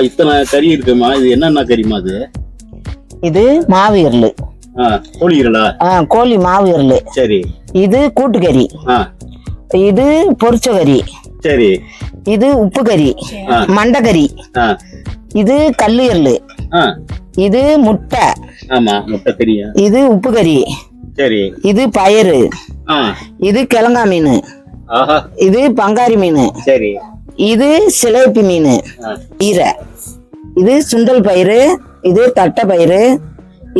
இத்தனை கறி இருக்குமா? இது என்னென்ன கறிமா அது? இது மாவு இரலு. கோழி இரலா? கோழி மாவு இரலு. சரி. இது கூட்டுக்கறி. இது பொரிச்ச கறி. சரி. இது உப்பு கறி, மண்டக்கறி. இது கல்லு இரலு. இது முட்டை. ஆமா, முட்டை கறி. இது உப்பு கறி. சரி. இது பயறு. இது கிழங்கா மீன். இது பங்காரி மீன். சரி. இது சிலேபி மீன் ஈரை. இது சுண்டல் பயிறு. இது தட்டை பயிறு.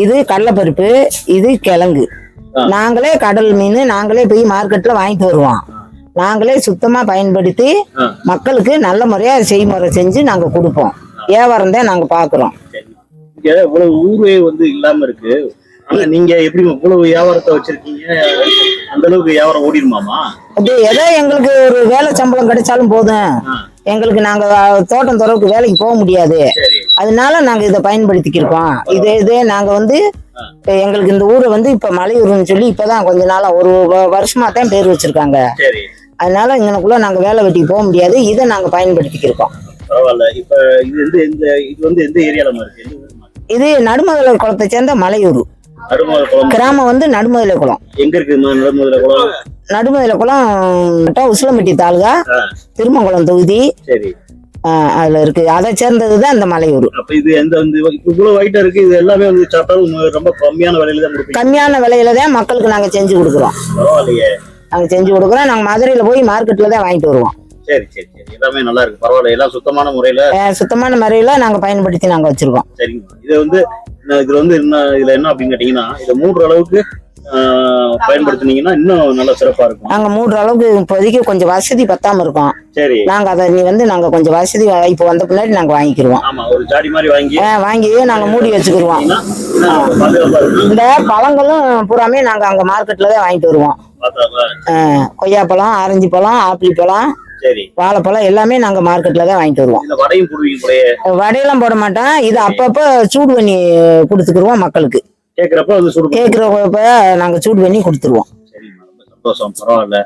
இது கடலைப்பருப்பு. இது கிழங்கு. நாங்களே கடல் மீன் நாங்களே போய் மார்க்கெட்ல வாங்கிட்டு வருவோம். நாங்களே சுத்தமா பயன்படுத்தி மக்களுக்கு நல்ல முறையா செய்முறை செஞ்சு நாங்க கொடுப்போம். வியாபாரம் தான் நாங்க பாக்குறோம். இவ்வளவு ஊரே இல்லாம இருக்கு. நீங்க எப்படி இவ்வளவு வியாபாரத்தை வச்சிருக்கீங்க? அந்த அளவுக்கு வியாபாரம் ஓடிடுமாமா? அது ஏதோ எங்களுக்கு ஒரு வேலை சம்பளம் கிடைச்சாலும் போதும். எங்களுக்கு நாங்க தோட்டம் துறவுக்கு வேலைக்கு போக முடியாது. அதனால நாங்க இதை பயன்படுத்திக்கிருக்கோம். இதே நாங்க எங்களுக்கு இந்த ஊரை இப்ப மலையூர்னு சொல்லி இப்பதான் கொஞ்ச நாளா ஒரு வருஷமா தான் பேர் வச்சிருக்காங்க. அதனால இங்கனக்குள்ள நாங்க வேலை வெட்டிக்கு போக முடியாது. இதை நாங்க பயன்படுத்திக்கிருக்கோம். பரவாயில்ல. இப்ப இது எந்த ஏரியால இருக்கு? இது நடுமதுளை குளத்தை சேர்ந்த மலையூர் கிராமம். நடுமதுளை குளம் எங்க இருக்கு? நடுமதுளை குளம் நடுமதுளை குளம் உசிலம்பட்டி தாலுகா, திருமங்குளம் தொகுதி. சரி. அதுல இருக்கு. அதை சேர்ந்ததுதான் இந்த மலையூர். அப்ப இது இவ்வளவு வைட்டா இருக்கு. இது எல்லாமே சாப்பிட்டாலும் ரொம்ப கம்மியான விலையில தான் கொடுப்பீங்க? கம்மியான விலையில தான் மக்களுக்கு நாங்க செஞ்சு கொடுக்குறோம். நாங்க செஞ்சு கொடுக்குறோம். நாங்க மதுரையில போய் மார்க்கெட்ல தான் வாங்கிட்டு வருவோம். சரி சரி சரி. எல்லாமே நல்லா இருக்கு. பரவாயில்ல. எல்லாம் சுத்தமான முறையில நாங்க பயன்படுத்தி நாங்க வச்சிருக்கோம். சரிங்க. இதுல என்ன அப்படின்னு கேட்டீங்கன்னா, இதை 3 அளவுக்கு பயன்படுத்தினீங்கன்னா இன்னும் நல்லா சிறப்பா இருக்கும். நாங்க 3 அளவுக்கு இப்போதைக்கு கொஞ்சம் வசதி பத்தாம இருக்கோம். சரி. நாங்க அதை நாங்க கொஞ்சம் வசதி இப்போ வந்த பின்னாடி நாங்க வாங்கிக்கிருவோம். ஆமா, ஒரு ஜாடி மாதிரி வாங்கி நாங்க மூடி வச்சுக்கிருவோம். இந்த பழங்களும் பூராமே நாங்க அங்க மார்க்கெட்ல தான் வாங்கிட்டு வருவோம். கொய்யாப்பழம், ஆரஞ்சு பழம், ஆப்பிள் பழம், வாழைப்பழம் எல்லாமே நாங்க மார்க்கெட்ல தான் வாங்கிட்டு வருவோம். வடையெல்லாம் போட மாட்டோம். இது அப்பப்ப சூடு பண்ணி கொடுத்துக்கிருவோம் மக்களுக்கு. கேக்குறப்ப நாங்க சூடு பண்ணி கொடுத்துருவோம். சந்தோஷம். பரவாயில்ல.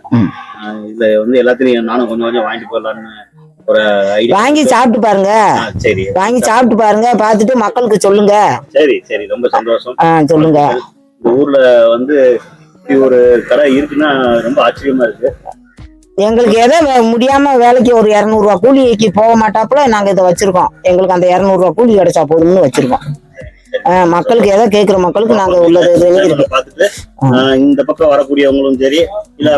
இதுல எல்லாத்தையும் நானும் கொஞ்சம் வாங்கிட்டு போயிடலான்னு ஒரு ஐடியா. வாங்கி சாப்பிட்டு பாருங்க. சரி, வாங்கி சாப்பிட்டு பாருங்க. பார்த்துட்டு மக்களுக்கு சொல்லுங்க. சரி சரி. ரொம்ப சந்தோஷம். சொல்லுங்க. இந்த ஊர்ல ஒரு கடை இருக்குன்னா ரொம்ப ஆச்சரியமா இருக்கு. எங்களுக்கு எதை முடியாம வேலைக்கு ஒரு 200 ரூபா கூலிக்கு போக மாட்டாப்புல நாங்க இதை வச்சிருக்கோம். எங்களுக்கு அந்த 200 ரூபா கூலி கிடைச்சா போதும்னு வச்சிருக்கோம். மக்களுக்கு எதை கேட்கிற மக்களுக்கு நாங்க உள்ளது இந்த பக்கம் வரக்கூடியவங்களும் சரி, இல்ல